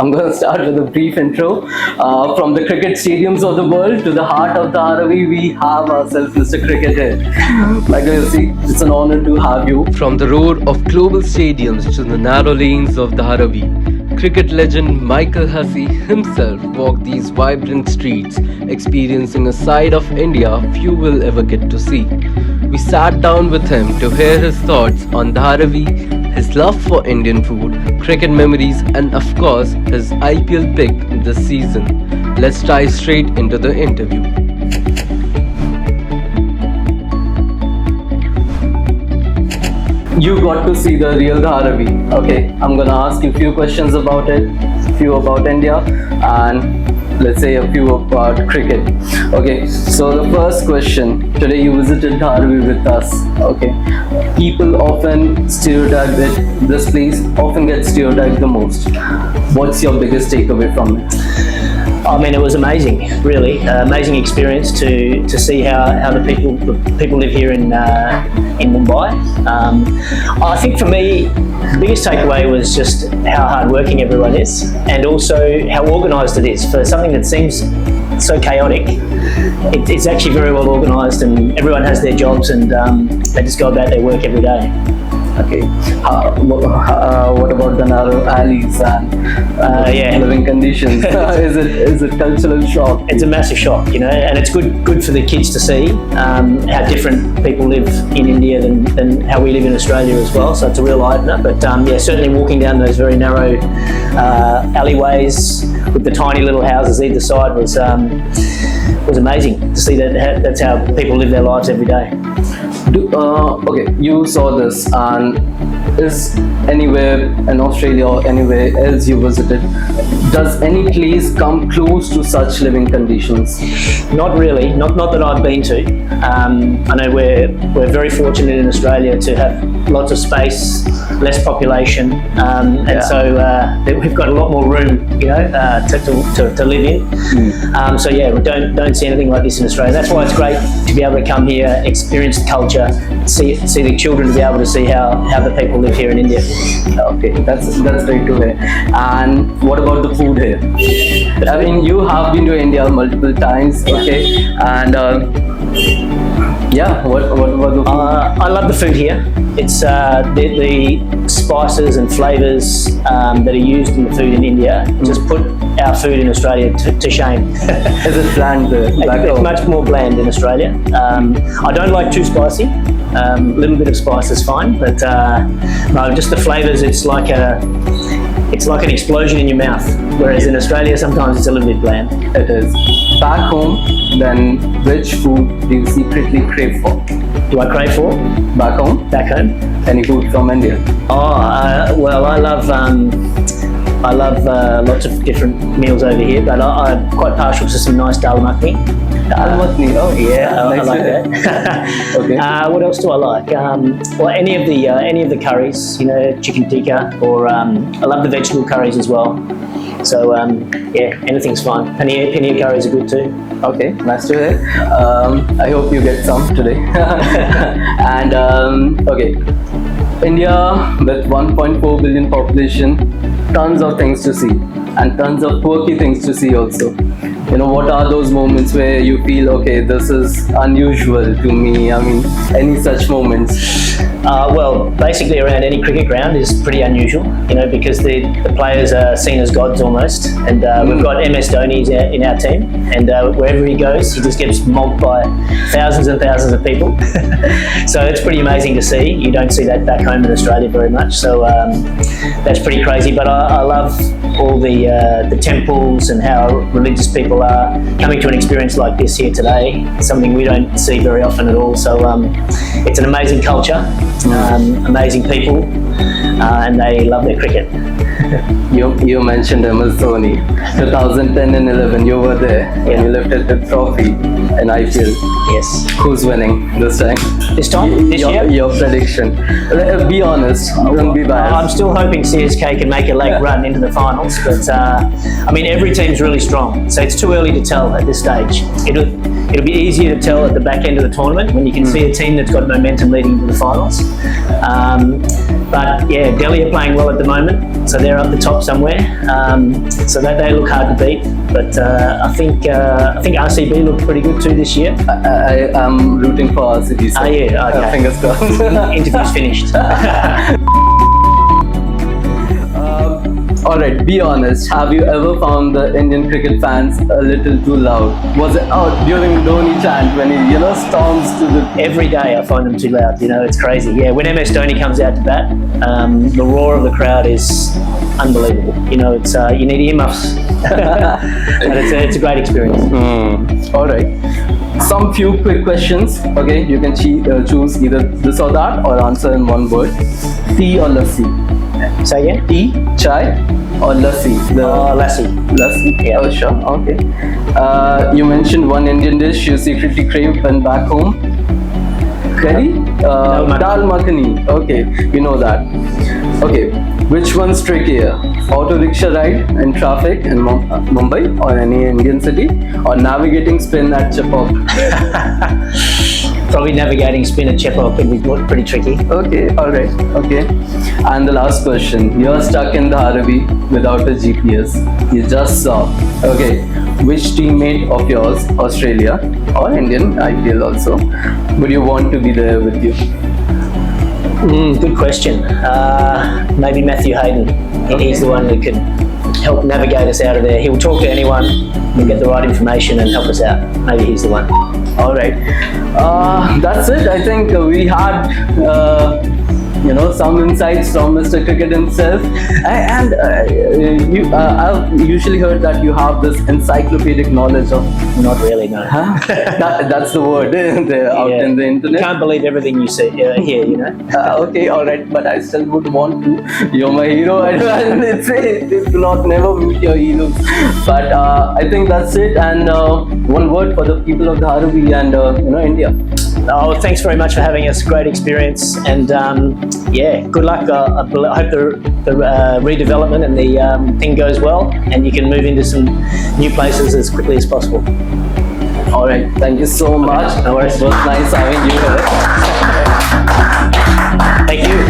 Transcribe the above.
I'm going to start with a brief intro. From the cricket stadiums of the world to the heart of Dharavi, we have ourselves Mr. Cricket here. Michael Hussey, it's an honor to have you. From the roar of global stadiums to the narrow lanes of Dharavi, cricket legend Michael Hussey himself walked these vibrant streets, experiencing a side of India few will ever get to see. We sat down with him to hear his thoughts on Dharavi, his love for Indian food, cricket memories, and of course, his IPL pick this season. Let's dive straight into the interview. You got to see the real Dharavi. Okay, I'm gonna ask you a few questions about it, few about India, and let's say a few about cricket. Okay, so the first question. Today you visited Dharavi with us. Okay, people often stereotype it. This place often gets stereotyped the most. What's your biggest takeaway from it? I mean, it was amazing, really. Amazing experience to see how the people live here in Mumbai. I think for me, the biggest takeaway was just how hardworking everyone is, and also how organised it is. For something that seems so chaotic, it's actually very well organised, and everyone has their jobs, and they just go about their work every day. Okay. What about the narrow alleys and living conditions? is it cultural shock? It's a massive shock, and it's good for the kids to see how different people live in India than how we live in Australia as well. So it's a real eye-opener. But certainly walking down those very narrow alleyways with the tiny little houses either side was amazing to see that's how people live their lives every day. Okay, you saw this, and is anywhere in Australia or anywhere else you visited, does any place come close to such living conditions? Not really, not that I've been to. I know we're very fortunate in Australia to have lots of space, less population, and so we've got a lot more room, to live in. We don't see anything like this in Australia. That's why it's great to be able to come here, experience the culture, see the children, to be able to see how the people live here in India. Okay, that's great to hear. And what about the food here? I mean, you have been to India multiple times, okay? And what about the food? I love the food here. It's the spices and flavours that are used in the food in India just put our food in Australia to shame. Is it bland? It's much more bland in Australia. I don't like too spicy. A little bit of spice is fine, but no, just the flavours. It's like an explosion in your mouth. Whereas in Australia, sometimes it's a little bit bland. It is. Back home, then which food do you secretly crave for? Do I crave for? Back home? Back home? Any food from India? Well, I love lots of different meals over here, but I'm quite partial to some nice dal makhni. Oh yeah, I like that. Okay. What else do I like? Well, any of the curries, chicken tikka, or I love the vegetable curries as well. So anything's fine. Paneer curries are good too. Okay, nice to hear. I hope you get some today. And okay, India with 1.4 billion population, tons of things to see, and tons of quirky things to see also. What are those moments where you feel, okay, this is unusual to me? I mean, any such moments? Well, basically around any cricket ground is pretty unusual, because the players are seen as gods almost, and we've got MS Dhoni in our team, and wherever he goes, he just gets mobbed by thousands and thousands of people. So it's pretty amazing to see. You don't see that back home in Australia very much, so that's pretty crazy. But I love all the temples and how religious people are coming to an experience like this here today. It's something we don't see very often at all. So it's an amazing culture, amazing people, and they love their cricket. You mentioned MS Dhoni. 2010 and 11, you were there when you lifted the trophy in IPL. Yes. Who's winning this time? This year? Your prediction. Be honest. Don't be biased. I'm still hoping CSK can make a late run into the finals, but every team's really strong, so it's too early to tell at this stage. it'll be easier to tell at the back end of the tournament when you can see a team that's got momentum leading into the finals. But yeah, Delhi are playing well at the moment, so they're up the top somewhere. So they look hard to beat. But I think RCB look pretty good too this year. I am rooting for RCB. Oh yeah, okay. Fingers crossed. Interview's finished. Alright, be honest. Have you ever found the Indian cricket fans a little too loud? Was it out during Dhoni chant when he, storms to the... Every day I find them too loud, it's crazy. Yeah, when MS Dhoni comes out to bat, the roar of the crowd is unbelievable. It's you need earmuffs. And it's a great experience. Alright. Some few quick questions. Okay, you can choose either this or that or answer in one word. Tea or lassi? Say again? Tea, chai or lassi? Lassi. Lassi? Yeah. Oh, sure. Okay. You mentioned one Indian dish you secretly crave when back home. Curry? Dal makhani. Okay, we know that. Okay, which one's trickier? Auto rickshaw ride in traffic in Mumbai or any Indian city, or navigating spin at Chepauk? Probably navigating spin at Chepauk would be pretty tricky. Okay, alright, okay. And the last question. You're stuck in Dharavi without a GPS. You just saw. Okay, which teammate of yours, Australia or Indian, IPL also, would you want to be there with you? Good question. Maybe Matthew Hayden. He's the one who could help navigate us out of there. He'll talk to anyone, we'll get the right information and help us out. Maybe he's the one. All right. That's it. I think we had, some insights from Mr. Cricket himself. And I've usually heard that you have this encyclopedic knowledge of... Not really, no. That's the word out in the internet. You can't believe everything you see here, Okay, all right. But I still would want to. You're my hero. And it's not never meet your heroes. But I think that's it. And one word for the people of Dharavi and India. Oh, thanks very much for having us. Great experience, and good luck. I hope the redevelopment and the thing goes well, and you can move into some new places as quickly as possible. All right, thank you so much. No worries. It was nice having you here. Thank you.